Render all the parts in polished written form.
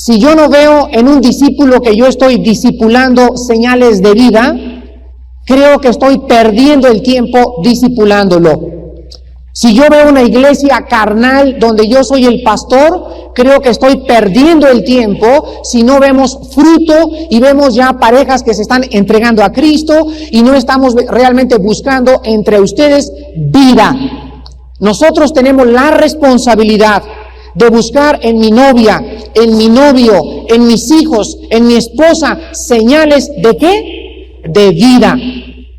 Si yo no veo en un discípulo que yo estoy discipulando señales de vida, creo que estoy perdiendo el tiempo discipulándolo. Si yo veo una iglesia carnal donde yo soy el pastor, creo que estoy perdiendo el tiempo si no vemos fruto y vemos ya parejas que se están entregando a Cristo y no estamos realmente buscando entre ustedes vida. Nosotros tenemos la responsabilidad de buscar en mi novia, en mi novio, en mis hijos, en mi esposa, señales ¿de qué? De vida.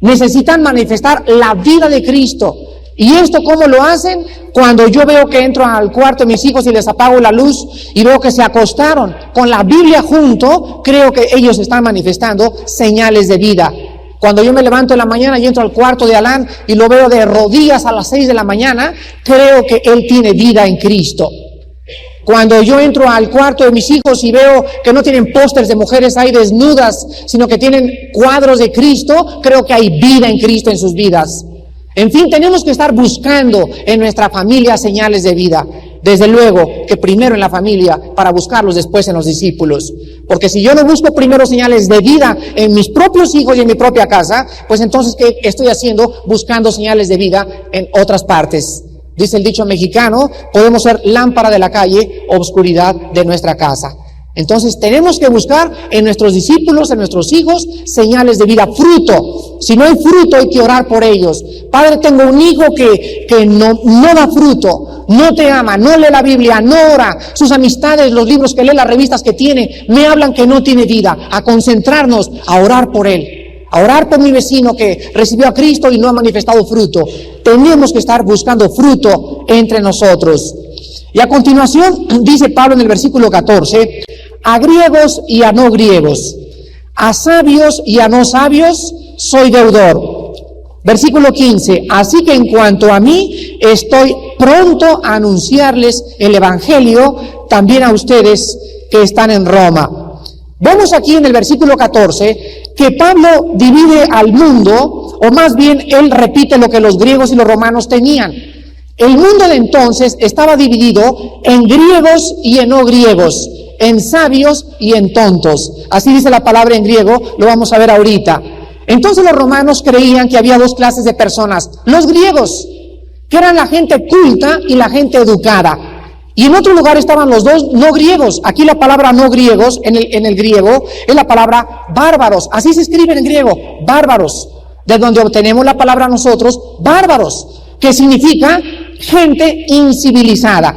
Necesitan manifestar la vida de Cristo. ¿Y esto cómo lo hacen? Cuando yo veo que entro al cuarto de mis hijos y les apago la luz y veo que se acostaron con la Biblia junto, creo que ellos están manifestando señales de vida. Cuando yo me levanto en la mañana y entro al cuarto de Alan y lo veo de rodillas a las 6 de la mañana, creo que él tiene vida en Cristo. Cuando yo entro al cuarto de mis hijos y veo que no tienen pósters de mujeres ahí desnudas, sino que tienen cuadros de Cristo, creo que hay vida en Cristo en sus vidas. En fin, tenemos que estar buscando en nuestra familia señales de vida. Desde luego que primero en la familia para buscarlos después en los discípulos. Porque si yo no busco primero señales de vida en mis propios hijos y en mi propia casa, pues entonces ¿qué estoy haciendo? Buscando señales de vida en otras partes. Dice el dicho mexicano, podemos ser lámpara de la calle, obscuridad de nuestra casa. Entonces tenemos que buscar en nuestros discípulos, en nuestros hijos, señales de vida, fruto. Si no hay fruto hay que orar por ellos. Padre, tengo un hijo que no da fruto, no te ama, no lee la Biblia, no ora. Sus amistades, los libros que lee, las revistas que tiene, me hablan que no tiene vida. A concentrarnos, a orar por él. A orar por mi vecino que recibió a Cristo y no ha manifestado fruto. Tenemos que estar buscando fruto entre nosotros. Y a continuación dice Pablo en el versículo 14, a griegos y a no griegos, a sabios y a no sabios, soy deudor. Versículo 15, así que en cuanto a mí, estoy pronto a anunciarles el evangelio también a ustedes que están en Roma. Vemos aquí en el versículo 14 que Pablo divide al mundo, o más bien él repite lo que los griegos y los romanos tenían. El mundo de entonces estaba dividido en griegos y en no griegos, en sabios y en tontos. Así dice la palabra en griego, lo vamos a ver ahorita. Entonces los romanos creían que había dos clases de personas. Los griegos, que eran la gente culta y la gente educada. Y en otro lugar estaban los dos no griegos. Aquí la palabra no griegos en el griego es la palabra bárbaros. Así se escribe en griego, bárbaros. De donde obtenemos la palabra nosotros, bárbaros, que significa gente incivilizada.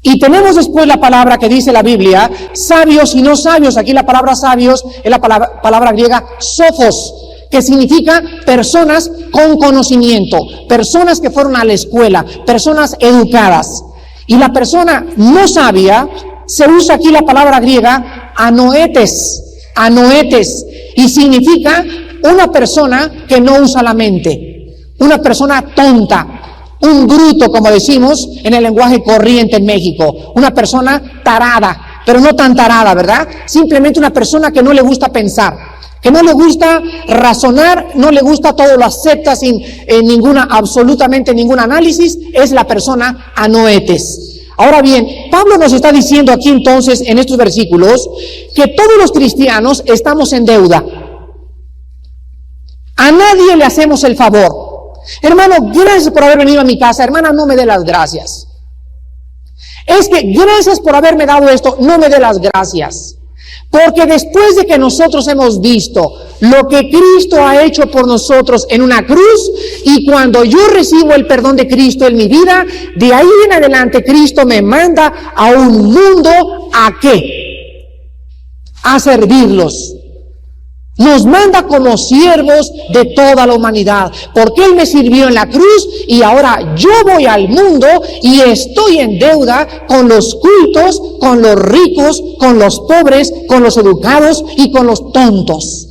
Y tenemos después la palabra que dice la Biblia, sabios y no sabios. Aquí la palabra sabios es la palabra griega sophos, que significa personas con conocimiento, personas que fueron a la escuela, personas educadas. Y la persona no sabia, se usa aquí la palabra griega anoetes, y significa una persona que no usa la mente, una persona tonta, un bruto, como decimos en el lenguaje corriente en México, una persona tarada, pero no tan tarada, ¿verdad? Simplemente una persona que no le gusta pensar, que no le gusta razonar, no le gusta todo, lo acepta sin absolutamente ningún análisis, es la persona anoetes. Ahora bien, Pablo nos está diciendo aquí entonces en estos versículos que todos los cristianos estamos en deuda. A nadie le hacemos el favor. Hermano, gracias por haber venido a mi casa. Hermana, no me dé las gracias. Es que gracias por haberme dado esto, no me dé las gracias. Porque después de que nosotros hemos visto lo que Cristo ha hecho por nosotros en una cruz, y cuando yo recibo el perdón de Cristo en mi vida, de ahí en adelante Cristo me manda a un mundo ¿a qué? A servirlos. Nos manda como siervos de toda la humanidad, porque Él me sirvió en la cruz y ahora yo voy al mundo y estoy en deuda con los cultos, con los ricos, con los pobres, con los educados y con los tontos.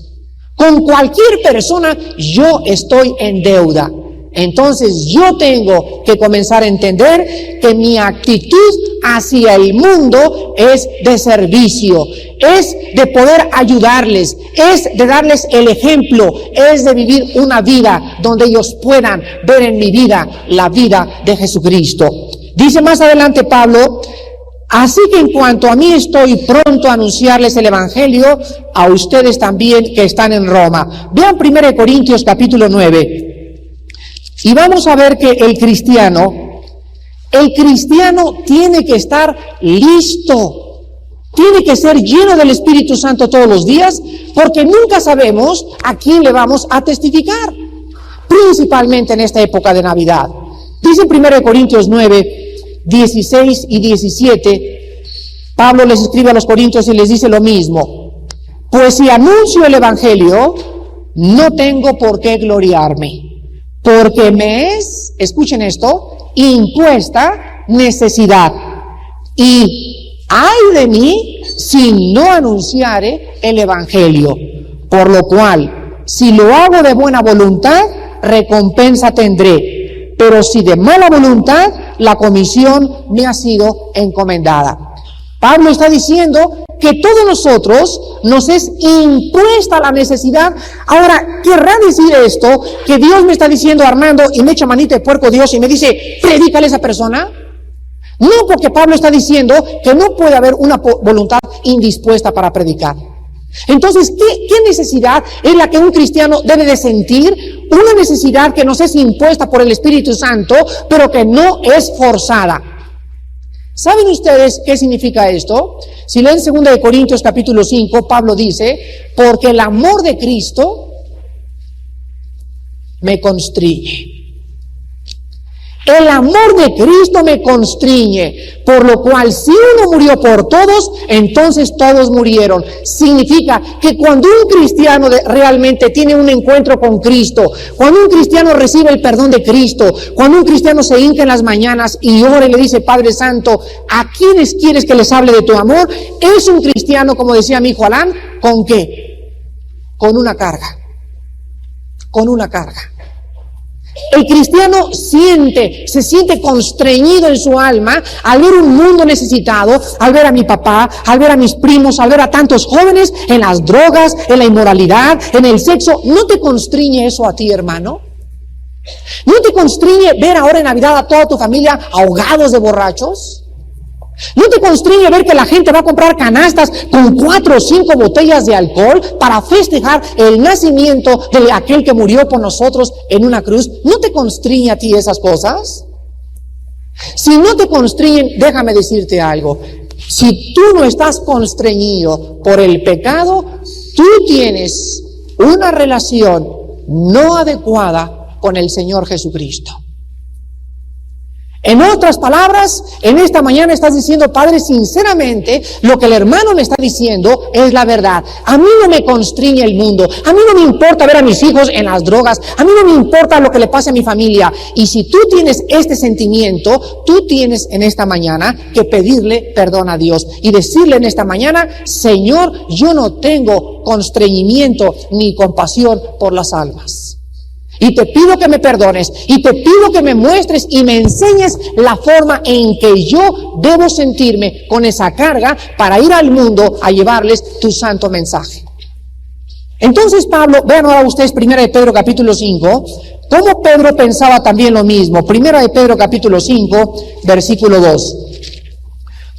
Con cualquier persona yo estoy en deuda. Entonces yo tengo que comenzar a entender que mi actitud hacia el mundo es de servicio, es de poder ayudarles, es de darles el ejemplo, es de vivir una vida donde ellos puedan ver en mi vida la vida de Jesucristo. Dice más adelante Pablo, Así que en cuanto a mí, estoy pronto a anunciarles el Evangelio a ustedes también que están en Roma. Vean 1 Corintios capítulo 9. Y vamos a ver que el cristiano tiene que estar listo. Tiene que ser lleno del Espíritu Santo todos los días, porque nunca sabemos a quién le vamos a testificar, principalmente en esta época de Navidad. Dice en 1 Corintios 9, 16 y 17, Pablo les escribe a los corintios y les dice lo mismo: pues si anuncio el Evangelio, no tengo por qué gloriarme, porque me es, escuchen esto, impuesta necesidad, y ay de mí si no anunciare el Evangelio, por lo cual, si lo hago de buena voluntad, recompensa tendré, pero si de mala voluntad, la comisión me ha sido encomendada. Pablo está diciendo que todos nosotros nos es impuesta la necesidad. Ahora, ¿querrá decir esto que Dios me está diciendo, Armando, y me echa manita de puerco Dios y me dice, predícale a esa persona? No, porque Pablo está diciendo que no puede haber una voluntad indispuesta para predicar. Entonces, ¿qué necesidad es la que un cristiano debe de sentir? Una necesidad que nos es impuesta por el Espíritu Santo, pero que no es forzada. ¿Saben ustedes qué significa esto? Si leen 2 Corintios capítulo 5, Pablo dice, porque el amor de Cristo me constriñe. El amor de Cristo me constriñe, por lo cual si uno murió por todos, entonces todos murieron. Significa que cuando un cristiano realmente tiene un encuentro con Cristo, cuando un cristiano recibe el perdón de Cristo, cuando un cristiano se hinca en las mañanas y ora y le dice, Padre Santo, ¿a quiénes quieres que les hable de tu amor? Es un cristiano, como decía mi hijo Alán, ¿con qué? Con una carga. Con una carga. El cristiano se siente constreñido en su alma al ver un mundo necesitado, al ver a mi papá, al ver a mis primos, al ver a tantos jóvenes en las drogas, en la inmoralidad, en el sexo. ¿No te constriñe eso a ti, hermano? ¿No te constriñe ver ahora en Navidad a toda tu familia ahogados de borrachos? ¿No te constriñe ver que la gente va a comprar canastas con 4 o 5 botellas de alcohol para festejar el nacimiento de aquel que murió por nosotros en una cruz? ¿No te constriñe a ti esas cosas? Si no te constriñen, déjame decirte algo. Si tú no estás constreñido por el pecado, tú tienes una relación no adecuada con el Señor Jesucristo. En otras palabras, en esta mañana estás diciendo, Padre, sinceramente, lo que el hermano me está diciendo es la verdad. A mí no me constriñe el mundo. A mí no me importa ver a mis hijos en las drogas. A mí no me importa lo que le pase a mi familia. Y si tú tienes este sentimiento, tú tienes en esta mañana que pedirle perdón a Dios y decirle en esta mañana, Señor, yo no tengo constreñimiento ni compasión por las almas. Y te pido que me perdones, y te pido que me muestres y me enseñes la forma en que yo debo sentirme con esa carga para ir al mundo a llevarles tu santo mensaje. Entonces Pablo, vean ahora ustedes 1 de Pedro capítulo 5, cómo Pedro pensaba también lo mismo. 1 de Pedro capítulo 5, versículo 2.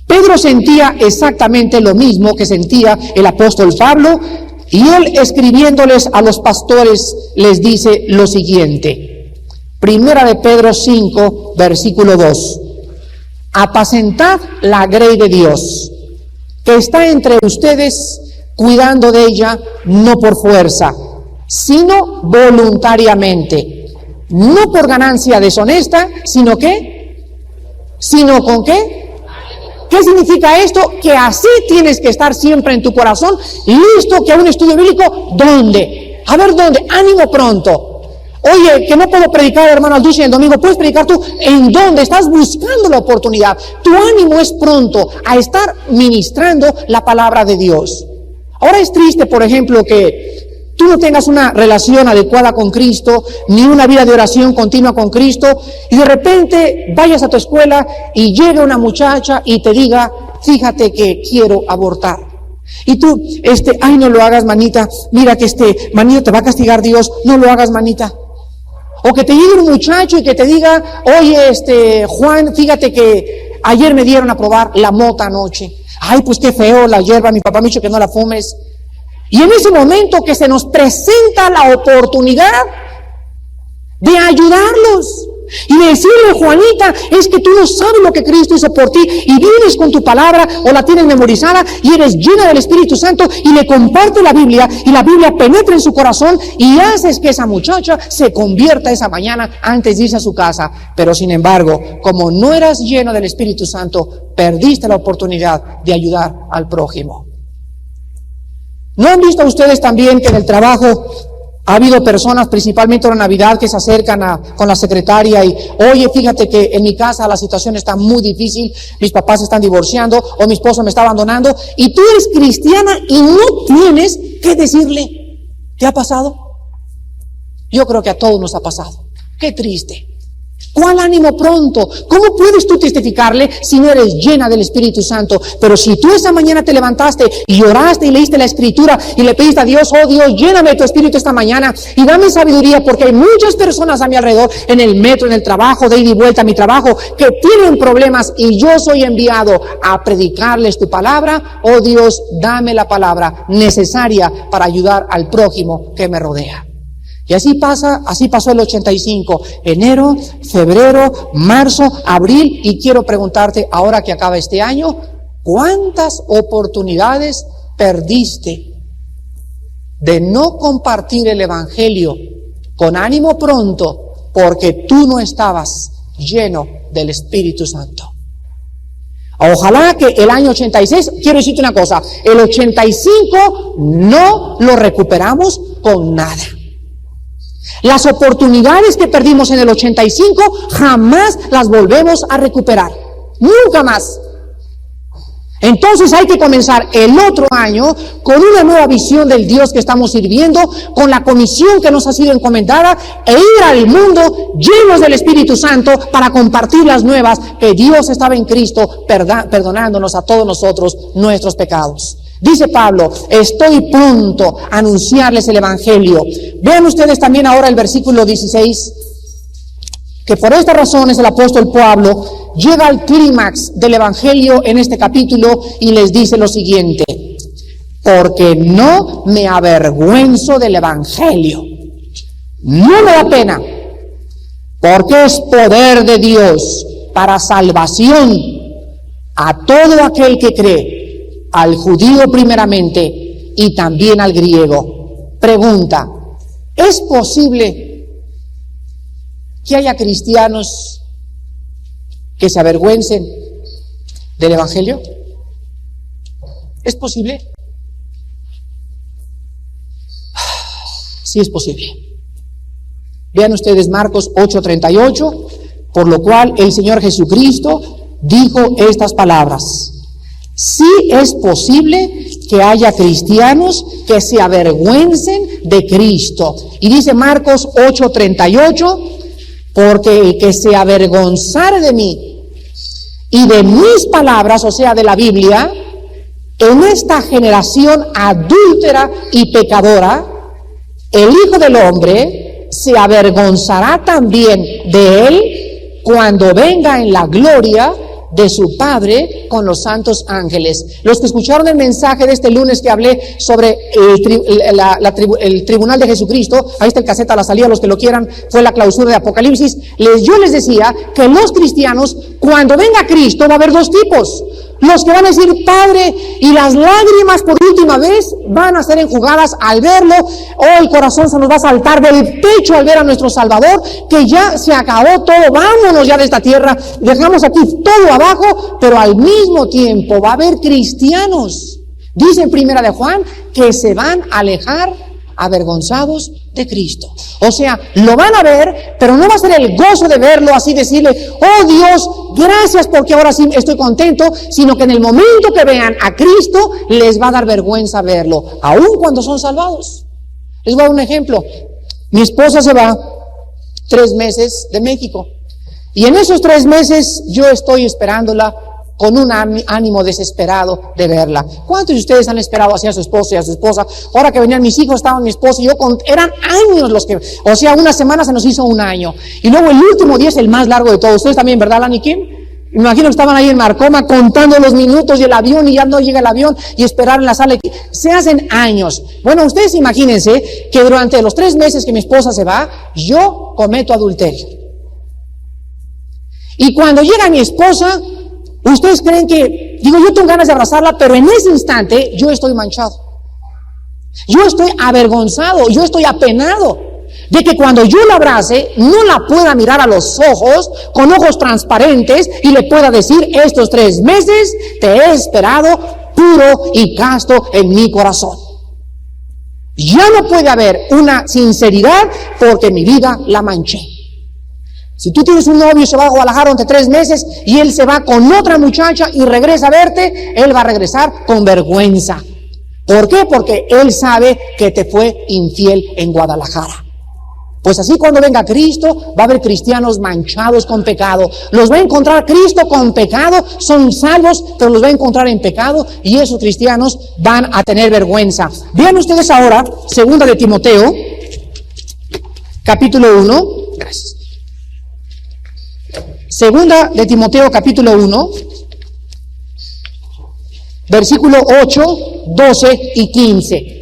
Pedro sentía exactamente lo mismo que sentía el apóstol Pablo, y él, escribiéndoles a los pastores, les dice lo siguiente. 1 de Pedro 5, versículo 2. Apacentad la grey de Dios, que está entre ustedes, cuidando de ella, no por fuerza, sino voluntariamente, no por ganancia deshonesta, sino ¿qué? ¿Sino con qué? ¿Qué significa esto? Que así tienes que estar siempre en tu corazón, listo que a un estudio bíblico. ¿Dónde? A ver, ¿dónde? Ánimo pronto. Oye, que no puedo predicar, hermano Alducci, el domingo. ¿Puedes predicar tú? ¿En dónde? Estás buscando la oportunidad. Tu ánimo es pronto a estar ministrando la palabra de Dios. Ahora es triste, por ejemplo, que tú no tengas una relación adecuada con Cristo, ni una vida de oración continua con Cristo, y de repente vayas a tu escuela y llegue una muchacha y te diga, fíjate que quiero abortar. Y tú, ay, no lo hagas, manita, mira que manita, te va a castigar Dios, no lo hagas, manita. O que te llegue un muchacho y que te diga, oye, Juan, fíjate que ayer me dieron a probar la mota anoche. Ay, pues qué feo la hierba, mi papá me ha dicho que no la fumes. Y en ese momento que se nos presenta la oportunidad de ayudarlos y de decirle, Juanita, es que tú no sabes lo que Cristo hizo por ti, y vienes con tu palabra o la tienes memorizada y eres llena del Espíritu Santo y le comparte la Biblia y la Biblia penetra en su corazón y haces que esa muchacha se convierta esa mañana antes de irse a su casa. Pero sin embargo, como no eras lleno del Espíritu Santo, perdiste la oportunidad de ayudar al prójimo. ¿No han visto ustedes también que en el trabajo ha habido personas, principalmente en la Navidad, que se acercan con la secretaria y, oye, fíjate que en mi casa la situación está muy difícil, mis papás se están divorciando o mi esposo me está abandonando, y tú eres cristiana y no tienes que decirle? ¿Te ha pasado? Yo creo que a todos nos ha pasado. Qué triste. ¿Cuál ánimo pronto? ¿Cómo puedes tú testificarle si no eres llena del Espíritu Santo? Pero si tú esa mañana te levantaste y oraste y leíste la Escritura y le pediste a Dios, oh Dios, lléname de tu Espíritu esta mañana y dame sabiduría, porque hay muchas personas a mi alrededor, en el metro, en el trabajo, de ida y vuelta a mi trabajo, que tienen problemas y yo soy enviado a predicarles tu palabra. Oh Dios, dame la palabra necesaria para ayudar al prójimo que me rodea. Y así pasó el 85, enero, febrero, marzo, abril, y quiero preguntarte, ahora que acaba este año, ¿cuántas oportunidades perdiste de no compartir el Evangelio con ánimo pronto porque tú no estabas lleno del Espíritu Santo? Ojalá que el año 86, quiero decirte una cosa, el 85 no lo recuperamos con nada. Las oportunidades que perdimos en el 85 jamás las volvemos a recuperar. Nunca más. Entonces hay que comenzar el otro año con una nueva visión del Dios que estamos sirviendo, con la comisión que nos ha sido encomendada, e ir al mundo llenos del Espíritu Santo para compartir las nuevas que Dios estaba en Cristo perdonándonos a todos nosotros nuestros pecados. Dice Pablo, estoy pronto a anunciarles el Evangelio. Vean ustedes también ahora el versículo 16, que por estas razones el apóstol Pablo llega al clímax del Evangelio en este capítulo y les dice lo siguiente: porque no me avergüenzo del Evangelio, no me da pena, porque es poder de Dios para salvación a todo aquel que cree, al judío primeramente y también al griego. Pregunta, ¿es posible que haya cristianos que se avergüencen del Evangelio? ¿Es posible? Sí es posible. Vean ustedes Marcos 8:38, por lo cual el Señor Jesucristo dijo estas palabras: sí es posible que haya cristianos que se avergüencen de Cristo. Y dice Marcos 8:38, porque el que se avergonzare de mí y de mis palabras, o sea, de la Biblia, en esta generación adúltera y pecadora, el Hijo del Hombre se avergonzará también de él cuando venga en la gloria de su Padre con los santos ángeles. Los que escucharon el mensaje de este lunes que hablé sobre el tribunal de Jesucristo, ahí está el cassette a la salida, los que lo quieran, fue la clausura de Apocalipsis. Yo les decía que los cristianos, cuando venga Cristo, va a haber dos tipos: los que van a decir Padre, y las lágrimas por última vez van a ser enjugadas al verlo. Oh, el corazón se nos va a saltar del pecho al ver a nuestro Salvador, que ya se acabó todo, vámonos ya de esta tierra, dejamos aquí todo abajo. Pero al mismo tiempo va a haber cristianos, dice en Primera de Juan, que se van a alejar avergonzados de Cristo. O sea, lo van a ver, pero no va a ser el gozo de verlo, así decirle, oh Dios, gracias porque ahora sí estoy contento, sino que en el momento que vean a Cristo, les va a dar vergüenza verlo, aun cuando son salvados. Les voy a dar un ejemplo. Mi esposa se va 3 meses de México, y en esos 3 meses yo estoy esperándola con un ánimo desesperado de verla. ¿Cuántos de ustedes han esperado así a su esposo y a su esposa? Ahora que venían mis hijos, estaba mi esposo y yo, eran años los que, una semana se nos hizo un año. Y luego el último día es el más largo de todos. Ustedes también, ¿verdad, Lani Kim? Me imagino que estaban ahí en Marcoma contando los minutos y el avión y ya no llega el avión y esperar en la sala. Se hacen años. Bueno, ustedes imagínense que durante los 3 meses que mi esposa se va, yo cometo adulterio. Y cuando llega mi esposa, ustedes creen que, digo, yo tengo ganas de abrazarla, pero en ese instante yo estoy manchado. Yo estoy avergonzado, yo estoy apenado de que cuando yo la abrace, no la pueda mirar a los ojos, con ojos transparentes, y le pueda decir, estos 3 meses te he esperado puro y casto en mi corazón. Ya no puede haber una sinceridad porque mi vida la manché. Si tú tienes un novio y se va a Guadalajara durante 3 meses y él se va con otra muchacha y regresa a verte, él va a regresar con vergüenza. ¿Por qué? Porque él sabe que te fue infiel en Guadalajara. Pues así cuando venga Cristo, va a haber cristianos manchados con pecado. Los va a encontrar Cristo con pecado, son salvos, pero los va a encontrar en pecado y esos cristianos van a tener vergüenza. Vean ustedes ahora, 2 de Timoteo, capítulo 1. Gracias. 2 de Timoteo, capítulo 1, versículo 8, 12 y 15.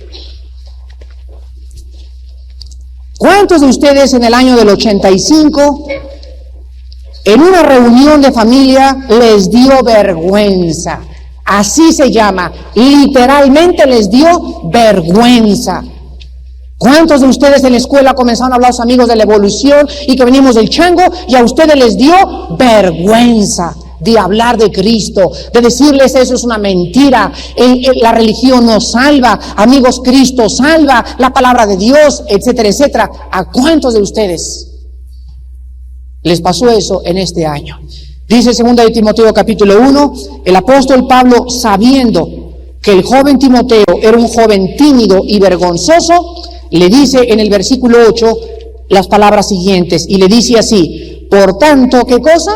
¿Cuántos de ustedes en el año del 85, en una reunión de familia, les dio vergüenza? Así se llama, literalmente les dio vergüenza. ¿Cuántos de ustedes en la escuela comenzaron a hablar a los amigos de la evolución y que venimos del chango y a ustedes les dio vergüenza de hablar de Cristo, de decirles eso es una mentira, la religión no salva, amigos, Cristo salva, la palabra de Dios, etcétera, etcétera? ¿A cuántos de ustedes les pasó eso en este año? Dice 2 de Timoteo capítulo 1, el apóstol Pablo, sabiendo que el joven Timoteo era un joven tímido y vergonzoso, le dice en el versículo 8 las palabras siguientes, y le dice así: por tanto, ¿qué cosa?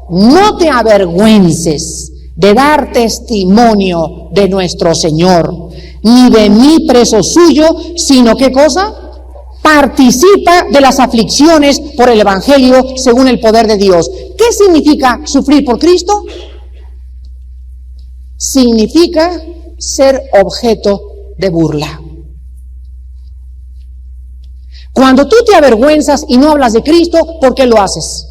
No te avergüences de dar testimonio de nuestro Señor, ni de mí preso suyo, sino ¿qué cosa? Participa de las aflicciones por el Evangelio según el poder de Dios. ¿Qué significa sufrir por Cristo? Significa ser objeto de burla. Cuando tú te avergüenzas y no hablas de Cristo, ¿por qué lo haces?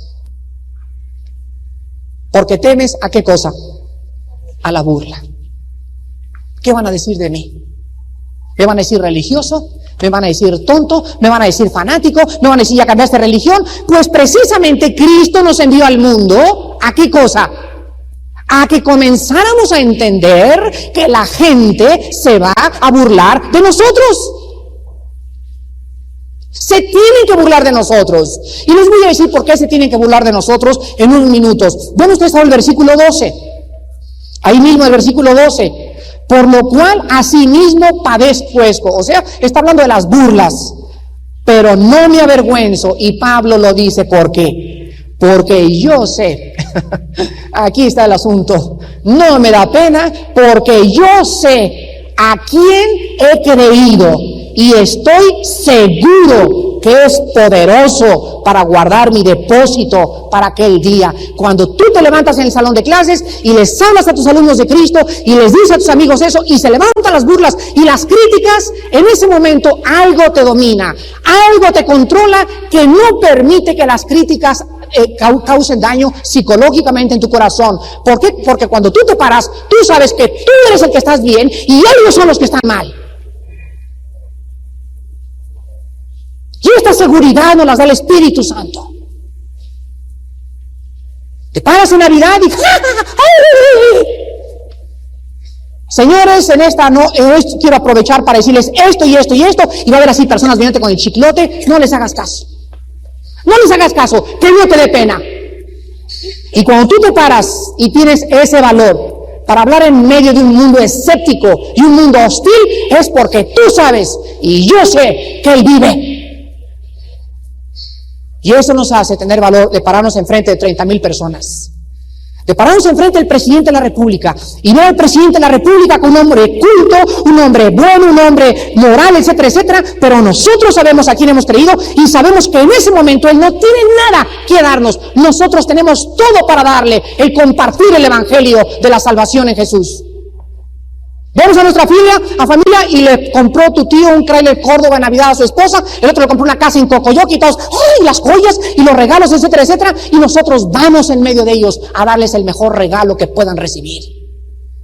Porque temes ¿a qué cosa? A la burla. ¿Qué van a decir de mí? ¿Me van a decir religioso? ¿Me van a decir tonto? ¿Me van a decir fanático? ¿Me van a decir ya cambiaste religión? Pues precisamente Cristo nos envió al mundo ¿a qué cosa? A que comenzáramos a entender que la gente se va a burlar de nosotros. Se tienen que burlar de nosotros. Y les voy a decir por qué se tienen que burlar de nosotros en unos minutos. Bueno, ustedes saben el versículo 12. Ahí mismo el versículo 12. Por lo cual asimismo padezco esto. O sea, está hablando de las burlas. Pero no me avergüenzo. Y Pablo lo dice, ¿por qué? Porque yo sé. Aquí está el asunto. No me da pena porque yo sé a quién he creído. Y estoy seguro que es poderoso para guardar mi depósito para aquel día. Cuando tú te levantas en el salón de clases y les hablas a tus alumnos de Cristo y les dices a tus amigos eso y se levantan las burlas y las críticas, en ese momento algo te domina, algo te controla que no permite que las críticas causen daño psicológicamente en tu corazón. ¿Por qué? Porque cuando tú te paras, tú sabes que tú eres el que estás bien y ellos son los que están mal. Y esta seguridad nos las da el Espíritu Santo. Te paras en Navidad y señores, en esta quiero aprovechar para decirles esto y esto y esto, y va a haber así personas viniendo con el chiclote. No les hagas caso. No les hagas caso, que no te dé pena. Y cuando tú te paras y tienes ese valor para hablar en medio de un mundo escéptico y un mundo hostil, es porque tú sabes y yo sé que Él vive. Y eso nos hace tener valor de pararnos enfrente de 30,000 personas. De pararnos enfrente del presidente de la República y ver al presidente de la República con un hombre culto, un hombre bueno, un hombre moral, etcétera, etcétera, pero nosotros sabemos a quién hemos creído y sabemos que en ese momento Él no tiene nada que darnos. Nosotros tenemos todo para darle, el compartir el evangelio de la salvación en Jesús. Vamos a nuestra familia y le compró tu tío un trailer Córdoba en Navidad a su esposa, el otro le compró una casa en Cocoyoc y todos, ¡ay! Las joyas y los regalos, etcétera, etcétera, y nosotros vamos en medio de ellos a darles el mejor regalo que puedan recibir.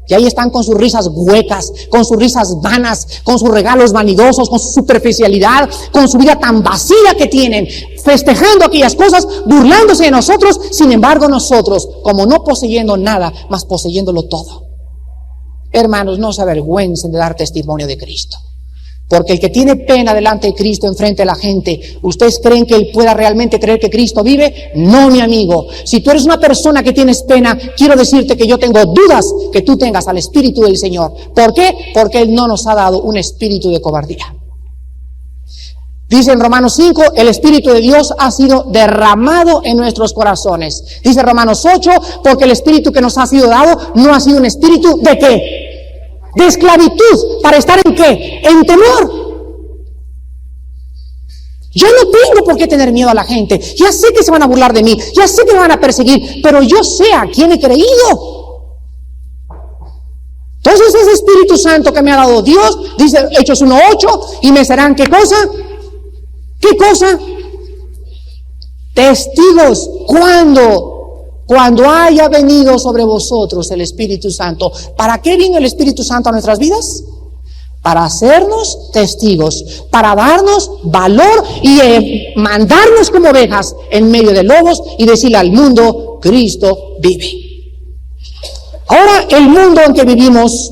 Y ahí están con sus risas huecas, con sus risas vanas, con sus regalos vanidosos, con su superficialidad, con su vida tan vacía que tienen, festejando aquellas cosas, burlándose de nosotros. Sin embargo, nosotros, como no poseyendo nada, mas poseyéndolo todo. Hermanos, no se avergüencen de dar testimonio de Cristo. Porque el que tiene pena delante de Cristo, enfrente de la gente, ¿ustedes creen que él pueda realmente creer que Cristo vive? No, mi amigo. Si tú eres una persona que tienes pena, quiero decirte que yo tengo dudas que tú tengas al Espíritu del Señor. ¿Por qué? Porque Él no nos ha dado un espíritu de cobardía. Dice en Romanos 5, el Espíritu de Dios ha sido derramado en nuestros corazones. Dice Romanos 8, porque el Espíritu que nos ha sido dado no ha sido un espíritu ¿de qué? De esclavitud. ¿Para estar en qué? En temor. Yo no tengo por qué tener miedo a la gente. Ya sé que se van a burlar de mí, ya sé que me van a perseguir, pero yo sé a quién he creído. Entonces ese Espíritu Santo que me ha dado Dios, dice Hechos 1:8, y me serán ¿qué cosa? ¿Qué cosa? Testigos. Cuando haya venido sobre vosotros el Espíritu Santo. ¿Para qué vino el Espíritu Santo a nuestras vidas? Para hacernos testigos, para darnos valor y mandarnos como ovejas en medio de lobos y decirle al mundo, Cristo vive. Ahora el mundo en que vivimos,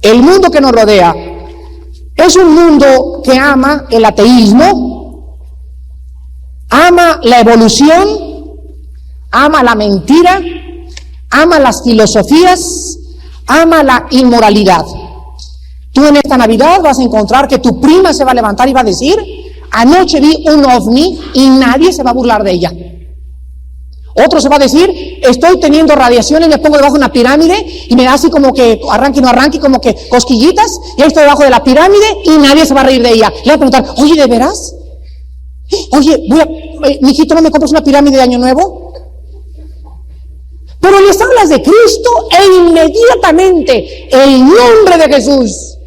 el mundo que nos rodea, es un mundo que ama el ateísmo, ama la evolución, ama la mentira, ama las filosofías, ama la inmoralidad. Tú en esta Navidad vas a encontrar que tu prima se va a levantar y va a decir, anoche vi un ovni y nadie se va a burlar de ella. Otro se va a decir, estoy teniendo radiaciones, me pongo debajo de una pirámide y me da así como que arranque y no arranque, como que cosquillitas, y ahí estoy debajo de la pirámide y nadie se va a reír de ella. Le va a preguntar, oye, ¿de veras? Oye, mijito, ¿no me compras una pirámide de Año Nuevo? Pero les hablas de Cristo e inmediatamente el nombre de Jesús,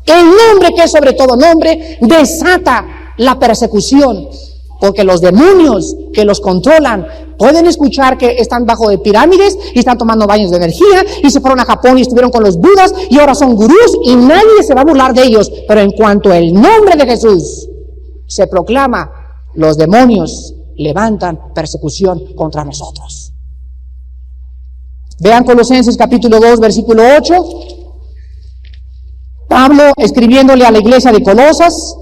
el nombre que es sobre todo nombre, desata la persecución. Porque los demonios que los controlan pueden escuchar que están bajo de pirámides y están tomando baños de energía y se fueron a Japón y estuvieron con los budas y ahora son gurús y nadie se va a burlar de ellos. Pero en cuanto el nombre de Jesús se proclama, los demonios levantan persecución contra nosotros. Vean Colosenses capítulo 2, versículo 8. Pablo, escribiéndole a la iglesia de Colosas,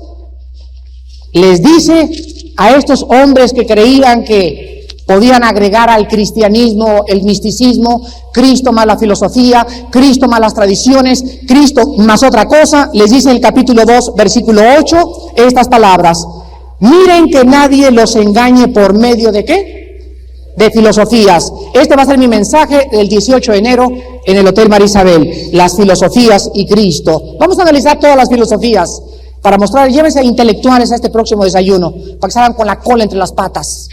les dice a estos hombres que creían que podían agregar al cristianismo el misticismo, Cristo más la filosofía, Cristo más las tradiciones, Cristo más otra cosa, les dice en el capítulo 2, versículo 8, estas palabras: miren que nadie los engañe por medio de ¿qué? De filosofías. Este va a ser mi mensaje del 18 de enero en el Hotel María Isabel, las filosofías y Cristo. Vamos a analizar todas las filosofías para mostrar, llévense a intelectuales a este próximo desayuno, para que salgan con la cola entre las patas.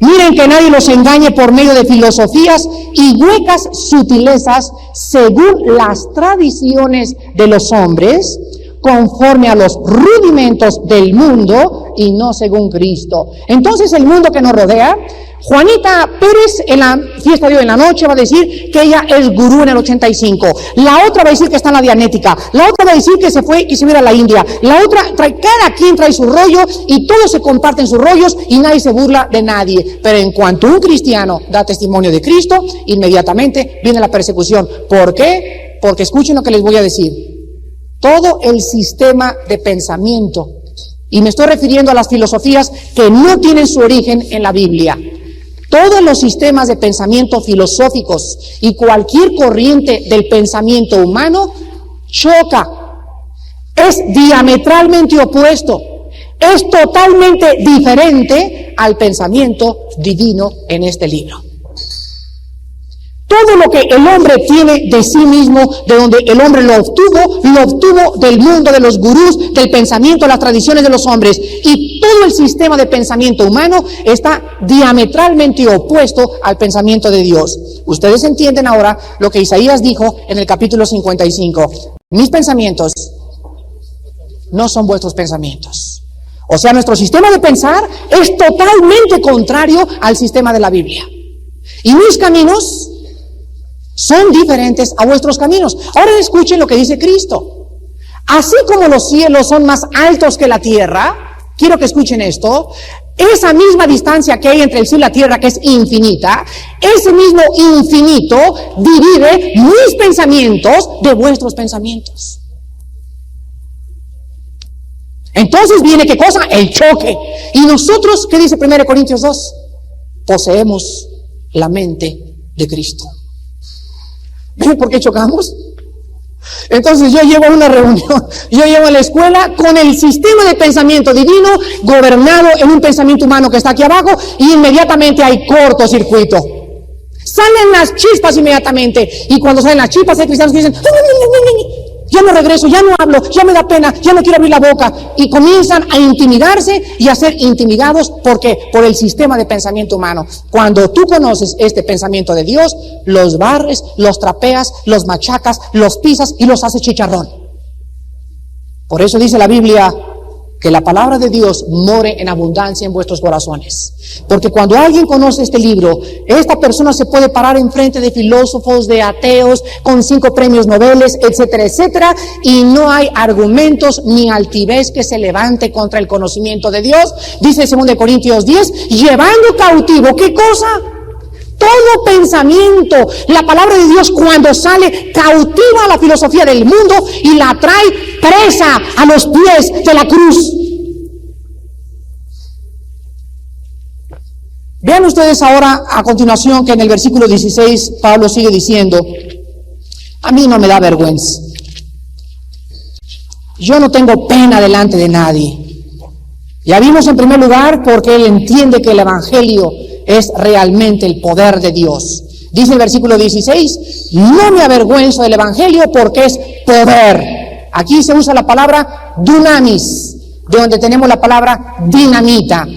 Miren que nadie los engañe por medio de filosofías y huecas sutilezas según las tradiciones de los hombres, conforme a los rudimentos del mundo y no según Cristo. Entonces el mundo que nos rodea, Juanita Pérez en la fiesta de hoy en la noche va a decir que ella es gurú en el 85. La otra va a decir que está en la Dianética. La otra va a decir que se fue y se viene a la India. La otra, cada quien trae su rollo y todos se comparten sus rollos y nadie se burla de nadie. Pero en cuanto un cristiano da testimonio de Cristo, inmediatamente viene la persecución. ¿Por qué? Porque escuchen lo que les voy a decir. Todo el sistema de pensamiento, y me estoy refiriendo a las filosofías que no tienen su origen en la Biblia, todos los sistemas de pensamiento filosóficos y cualquier corriente del pensamiento humano choca, es diametralmente opuesto, es totalmente diferente al pensamiento divino en este libro. Todo lo que el hombre tiene de sí mismo, de donde el hombre lo obtuvo del mundo, de los gurús, del pensamiento, las tradiciones de los hombres. Y todo el sistema de pensamiento humano está diametralmente opuesto al pensamiento de Dios. Ustedes entienden ahora lo que Isaías dijo en el capítulo 55. Mis pensamientos no son vuestros pensamientos. O sea, nuestro sistema de pensar es totalmente contrario al sistema de la Biblia. Y mis caminos son diferentes a vuestros caminos. Ahora escuchen lo que dice Cristo. Así como los cielos son más altos que la tierra, quiero que escuchen esto, esa misma distancia que hay entre el cielo y la tierra, que es infinita, ese mismo infinito divide mis pensamientos de vuestros pensamientos. Entonces viene, ¿qué cosa? El choque. Y nosotros, ¿qué dice 1 Corintios 2? Poseemos la mente de Cristo. ¿Ven por qué chocamos? Entonces yo llevo a una reunión, yo llevo a la escuela con el sistema de pensamiento divino gobernado en un pensamiento humano que está aquí abajo, y inmediatamente hay cortocircuito. Salen las chispas inmediatamente, y cuando salen las chispas hay cristianos que dicen, ya no regreso, ya no hablo, ya me da pena, ya no quiero abrir la boca, y comienzan a intimidarse y a ser intimidados. ¿Por qué? Por el sistema de pensamiento humano. Cuando tú conoces este pensamiento de Dios, los barres, los trapeas, los machacas, los pisas y los haces chicharrón. Por eso dice la Biblia que la palabra de Dios more en abundancia en vuestros corazones. Porque cuando alguien conoce este libro, esta persona se puede parar enfrente de filósofos, de ateos, con 5 premios Nobel, etcétera, etcétera, y no hay argumentos ni altivez que se levante contra el conocimiento de Dios. Dice 2 Corintios 10, llevando cautivo, ¿qué cosa? Todo pensamiento. La palabra de Dios, cuando sale, cautiva a la filosofía del mundo y la trae presa a los pies de la cruz. Vean ustedes ahora a continuación que en el versículo 16 Pablo sigue diciendo, a mí no me da vergüenza. Yo no tengo pena delante de nadie. Ya vimos en primer lugar porque él entiende que el evangelio es realmente el poder de Dios. Dice el versículo 16, no me avergüenzo del evangelio porque es poder. Aquí se usa la palabra dunamis, de donde tenemos la palabra dinamita.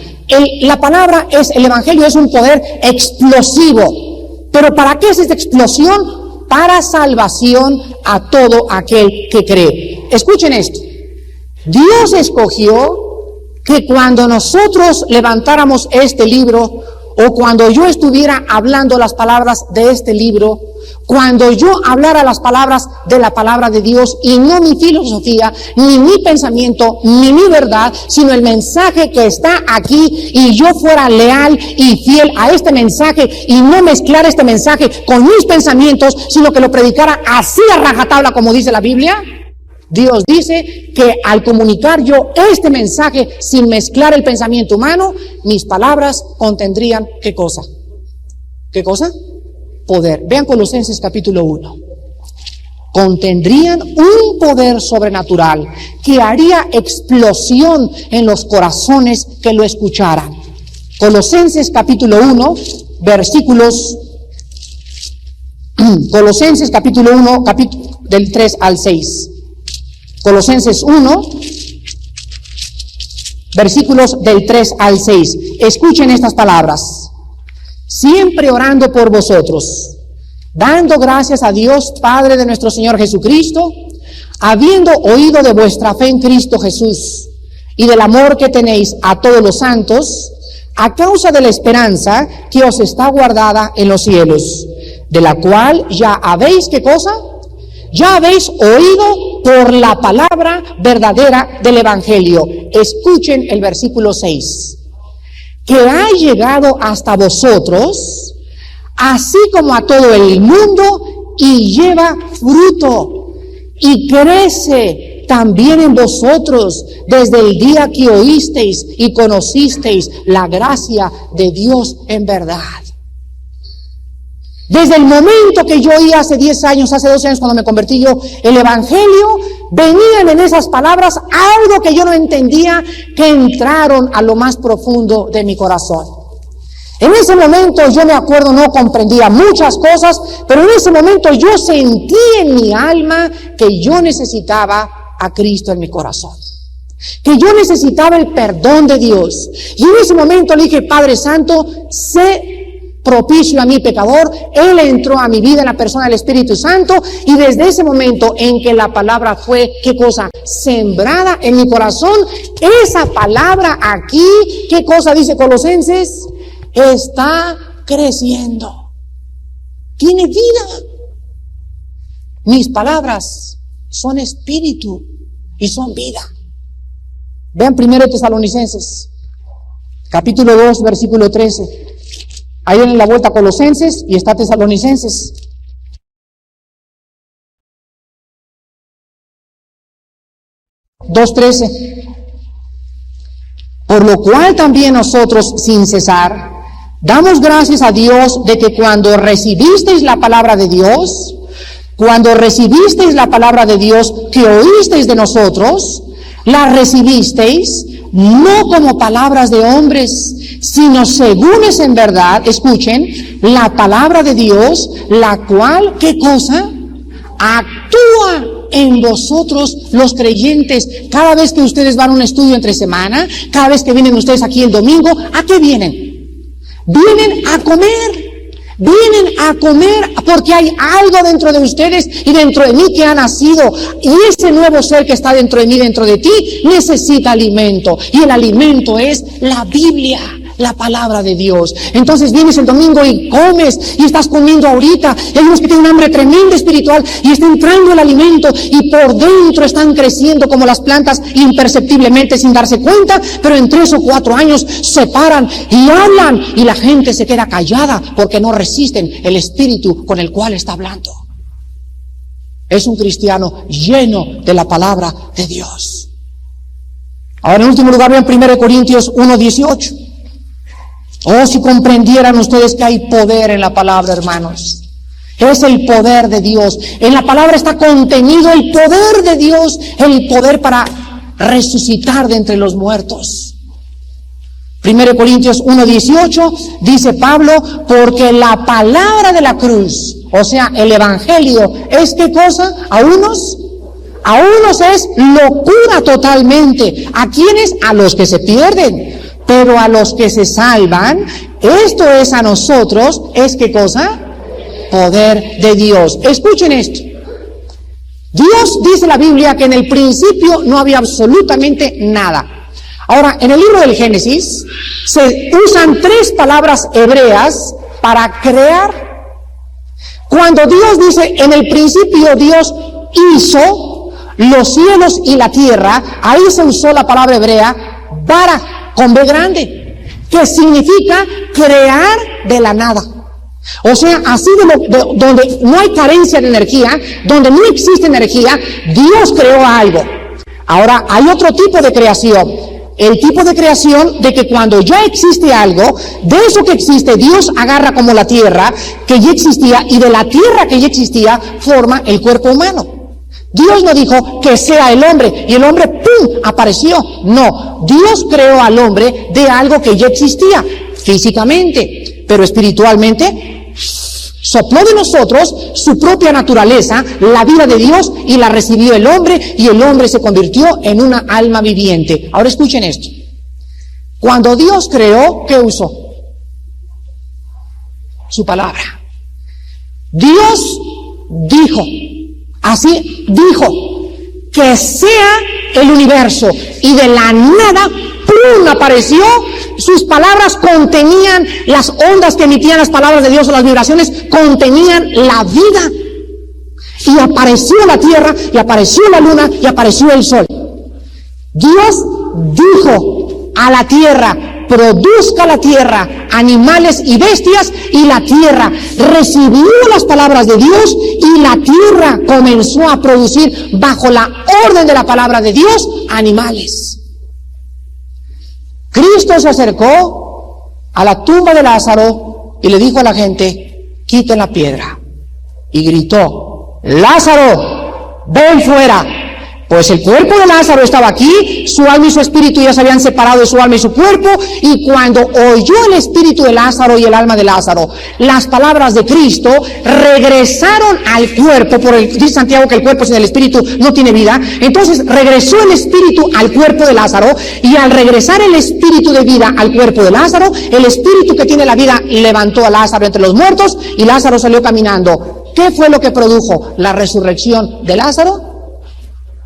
La palabra es, el evangelio es un poder explosivo. ¿Pero para qué es esta explosión? Para salvación a todo aquel que cree. Escuchen esto. Dios escogió que cuando nosotros levantáramos este libro, o cuando yo estuviera hablando las palabras de este libro, cuando yo hablara las palabras de la palabra de Dios, y no mi filosofía, ni mi pensamiento, ni mi verdad, sino el mensaje que está aquí, y yo fuera leal y fiel a este mensaje, y no mezclar este mensaje con mis pensamientos, sino que lo predicara así a rajatabla como dice la Biblia. Dios dice que al comunicar yo este mensaje sin mezclar el pensamiento humano, mis palabras contendrían ¿qué cosa? ¿Qué cosa? Poder. Vean Colosenses capítulo 1. Contendrían un poder sobrenatural que haría explosión en los corazones que lo escucharan. Colosenses capítulo 1, versículos Colosenses capítulo 1, del 3 al 6. Colosenses 1, versículos del 3 al 6. Escuchen estas palabras. Siempre orando por vosotros, dando gracias a Dios Padre de nuestro Señor Jesucristo, habiendo oído de vuestra fe en Cristo Jesús y del amor que tenéis a todos los santos, a causa de la esperanza que os está guardada en los cielos, de la cual ya habéis, ¿qué cosa? Ya habéis oído por la palabra verdadera del evangelio. Escuchen el versículo 6. Que ha llegado hasta vosotros, así como a todo el mundo, y lleva fruto, y crece también en vosotros desde el día que oísteis y conocisteis la gracia de Dios en verdad. Desde el momento que yo oí hace 10 años, hace 12 años cuando me convertí yo, el evangelio, venían en esas palabras algo que yo no entendía, que entraron a lo más profundo de mi corazón. En ese momento yo me acuerdo, no comprendía muchas cosas, pero en ese momento yo sentí en mi alma que yo necesitaba a Cristo en mi corazón, que yo necesitaba el perdón de Dios. Y en ese momento le dije: Padre Santo, sé propicio a mi pecador. Él entró a mi vida en la persona del Espíritu Santo, y desde ese momento en que la palabra fue, ¿qué cosa? Sembrada en mi corazón, esa palabra aquí, ¿qué cosa dice Colosenses? Está creciendo, tiene vida. Mis palabras son espíritu y son vida. Vean 1 Tesalonicenses, capítulo 2, versículo 13. Ahí en la vuelta a Colosenses y está Tesalonicenses. (2:13). Por lo cual también nosotros, sin cesar, damos gracias a Dios de que cuando recibisteis la palabra de Dios, que oísteis de nosotros, la recibisteis no como palabras de hombres, sino según es en verdad, escuchen, la palabra de Dios, la cual, ¿qué cosa? Actúa en vosotros los creyentes. Cada vez que ustedes van a un estudio entre semana, cada vez que vienen ustedes aquí el domingo, ¿a qué vienen? Vienen a comer. Vienen a comer porque hay algo dentro de ustedes y dentro de mí que ha nacido. Y ese nuevo ser que está dentro de mí, dentro de ti, necesita alimento. Y el alimento es la Biblia, la palabra de Dios. Entonces vienes el domingo y comes, y estás comiendo ahorita. Y hay unos que tienen un hambre tremenda espiritual y está entrando el alimento y por dentro están creciendo como las plantas imperceptiblemente sin darse cuenta, pero en 3 o 4 años se paran y hablan y la gente se queda callada porque no resisten el espíritu con el cual está hablando. Es un cristiano lleno de la palabra de Dios. Ahora, en último lugar, vean 1 Corintios 1:18. Oh, si comprendieran ustedes que hay poder en la palabra, hermanos. Es el poder de Dios. En la palabra está contenido el poder de Dios, el poder para resucitar de entre los muertos. 1 Corintios 1:18 dice Pablo: porque la palabra de la cruz, o sea, el evangelio, ¿es qué cosa? A unos es locura totalmente. ¿A quiénes? A los que se pierden. Pero a los que se salvan, esto es a nosotros, ¿es qué cosa? Poder de Dios. Escuchen esto. Dios, dice la Biblia, que en el principio no había absolutamente nada. Ahora, en el libro del Génesis se usan 3 palabras hebreas para crear. Cuando Dios dice, en el principio Dios hizo los cielos y la tierra, ahí se usó la palabra hebrea, bara, con B grande, que significa crear de la nada. O sea, así donde no hay carencia de energía, donde no existe energía, Dios creó algo. Ahora, hay otro tipo de creación. El tipo de creación de que cuando ya existe algo, de eso que existe, Dios agarra como la tierra que ya existía, y de la tierra que ya existía forma el cuerpo humano. Dios no dijo que sea el hombre y el hombre ¡pum!, apareció. No, Dios creó al hombre de algo que ya existía físicamente, pero espiritualmente sopló de nosotros su propia naturaleza, la vida de Dios, y la recibió el hombre, y el hombre se convirtió en una alma viviente. Ahora escuchen esto. Cuando Dios creó, ¿qué usó? Su palabra. Dios dijo, así dijo, que sea el universo, y de la nada, ¡pum!, apareció. Sus palabras contenían las ondas que emitían las palabras de Dios, o las vibraciones contenían la vida. Y apareció la tierra, y apareció la luna, y apareció el sol. Dios dijo a la tierra: produzca la tierra animales y bestias, y la tierra recibió las palabras de Dios, y la tierra comenzó a producir, bajo la orden de la palabra de Dios, animales. Cristo se acercó a la tumba de Lázaro y le dijo a la gente: quiten la piedra. Y gritó: Lázaro, ven fuera. Pues el cuerpo de Lázaro estaba aquí, su alma y su espíritu ya se habían separado de su alma y su cuerpo, y cuando oyó el espíritu de Lázaro y el alma de Lázaro las palabras de Cristo, regresaron al cuerpo, dice Santiago que el cuerpo sin el espíritu no tiene vida. Entonces regresó el espíritu al cuerpo de Lázaro, y al regresar el espíritu de vida al cuerpo de Lázaro, el espíritu que tiene la vida levantó a Lázaro entre los muertos, y Lázaro salió caminando. ¿Qué fue lo que produjo la resurrección de Lázaro?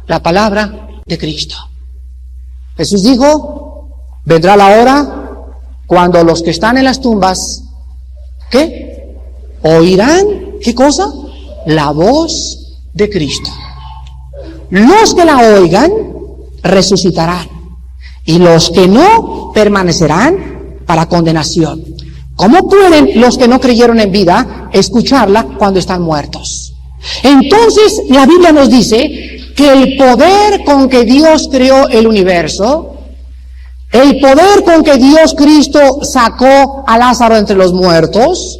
La palabra de Cristo. Jesús dijo, vendrá la hora cuando los que están en las tumbas, ¿qué? Oirán, ¿qué cosa? La voz de Cristo. Los que la oigan resucitarán, y los que no permanecerán para condenación. ¿Cómo pueden los que no creyeron en vida escucharla cuando están muertos? Entonces la Biblia nos dice que el poder con que Dios creó el universo, el poder con que Dios Cristo sacó a Lázaro entre los muertos,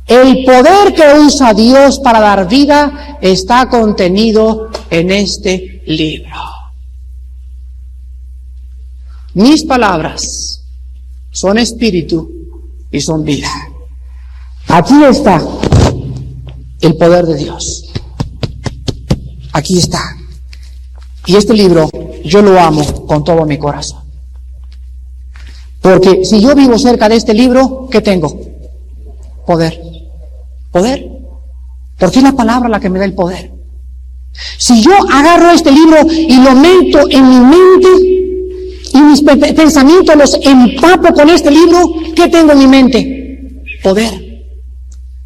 el poder que usa Dios para dar vida está contenido en este libro. Mis palabras son espíritu y son vida. Aquí está el poder de Dios. Aquí está. Y este libro yo lo amo con todo mi corazón. Porque si yo vivo cerca de este libro, ¿qué tengo? Poder. Poder. Porque es la palabra la que me da el poder. Si yo agarro este libro y lo meto en mi mente y mis pensamientos los empapo con este libro, ¿qué tengo en mi mente? Poder.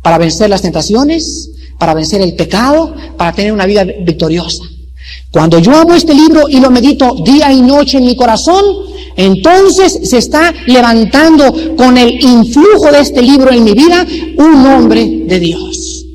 Para vencer las tentaciones, para vencer el pecado, para tener una vida victoriosa. Cuando yo amo este libro y lo medito día y noche en mi corazón, entonces se está levantando con el influjo de este libro en mi vida un hombre de Dios.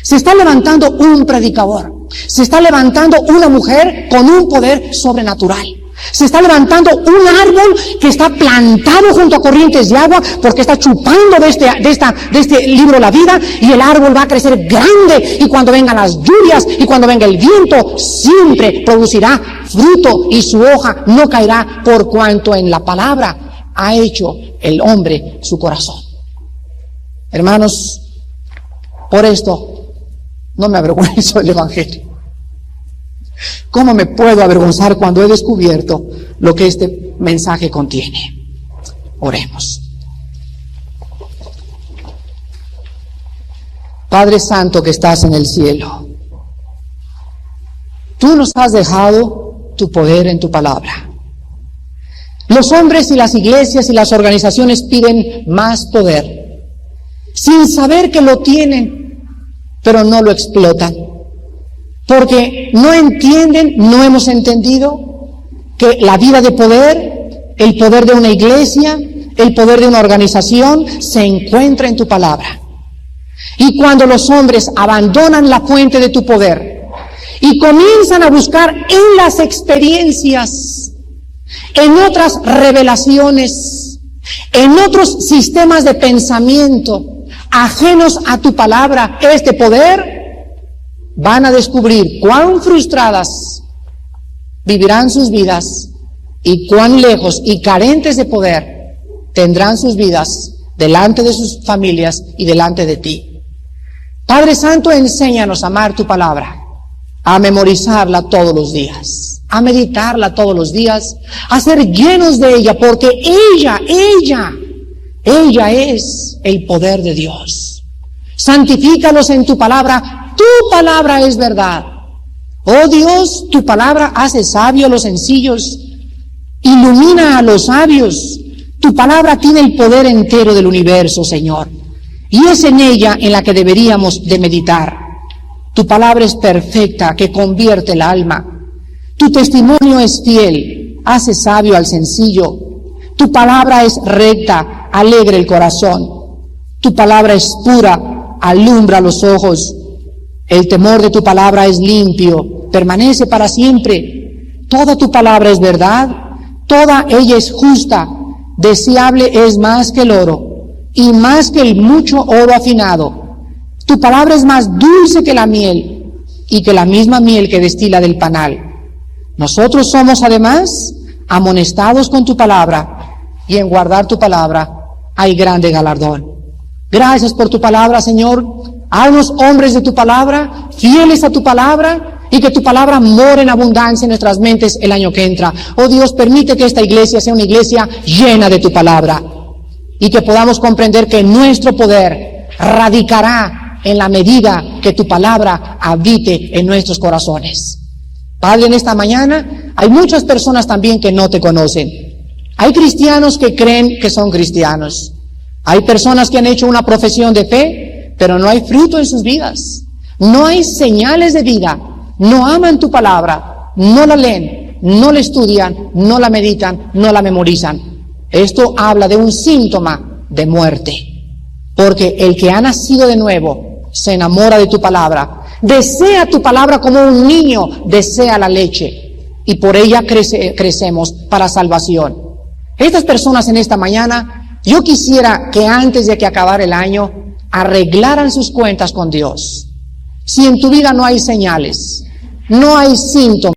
Se está levantando un predicador. Se está levantando una mujer con un poder sobrenatural. Se está levantando un árbol que está plantado junto a corrientes de agua porque está chupando de este libro la vida, y el árbol va a crecer grande, y cuando vengan las lluvias y cuando venga el viento siempre producirá fruto y su hoja no caerá, por cuanto en la palabra ha hecho el hombre su corazón. Hermanos, por esto no me avergüenzo del Evangelio. ¿Cómo me puedo avergonzar cuando he descubierto lo que este mensaje contiene? Oremos. Padre Santo que estás en el cielo, tú nos has dejado tu poder en tu palabra. Los hombres y las iglesias y las organizaciones piden más poder, sin saber que lo tienen, pero no lo explotan. Porque no entienden, no hemos entendido que la vida de poder, el poder de una iglesia, el poder de una organización se encuentra en tu palabra. Y cuando los hombres abandonan la fuente de tu poder y comienzan a buscar en las experiencias, en otras revelaciones, en otros sistemas de pensamiento ajenos a tu palabra, este poder, van a descubrir cuán frustradas vivirán sus vidas y cuán lejos y carentes de poder tendrán sus vidas delante de sus familias y delante de ti. Padre Santo, enséñanos a amar tu palabra, a memorizarla todos los días, a meditarla todos los días, a ser llenos de ella, porque ella es el poder de Dios. Santifícalos en tu palabra. Tu palabra es verdad. Oh Dios, tu palabra hace sabio a los sencillos, ilumina a los sabios. Tu palabra tiene el poder entero del universo, Señor, y es en ella en la que deberíamos de meditar. Tu palabra es perfecta, que convierte el alma. Tu testimonio es fiel, hace sabio al sencillo. Tu palabra es recta, alegra el corazón. Tu palabra es pura, alumbra los ojos. El temor de tu palabra es limpio, permanece para siempre. Toda tu palabra es verdad, toda ella es justa. Deseable es más que el oro, y más que el mucho oro afinado. Tu palabra es más dulce que la miel, y que la misma miel que destila del panal. Nosotros somos además amonestados con tu palabra, y en guardar tu palabra hay grande galardón. Gracias por tu palabra, Señor. Haznos hombres de tu palabra, fieles a tu palabra, y que tu palabra more en abundancia en nuestras mentes el año que entra. Oh Dios, permite que esta iglesia sea una iglesia llena de tu palabra, y que podamos comprender que nuestro poder radicará en la medida que tu palabra habite en nuestros corazones. Padre, en esta mañana hay muchas personas también que no te conocen. Hay cristianos que creen que son cristianos. Hay personas que han hecho una profesión de fe, pero no hay fruto en sus vidas. No hay señales de vida. No aman tu palabra, no la leen, no la estudian, no la meditan, no la memorizan. Esto habla de un síntoma de muerte. Porque el que ha nacido de nuevo se enamora de tu palabra. Desea tu palabra como un niño desea la leche, y por ella crecemos para salvación. Estas personas en esta mañana, yo quisiera que antes de que acabara el año arreglaran sus cuentas con Dios. Si en tu vida no hay señales, no hay síntomas,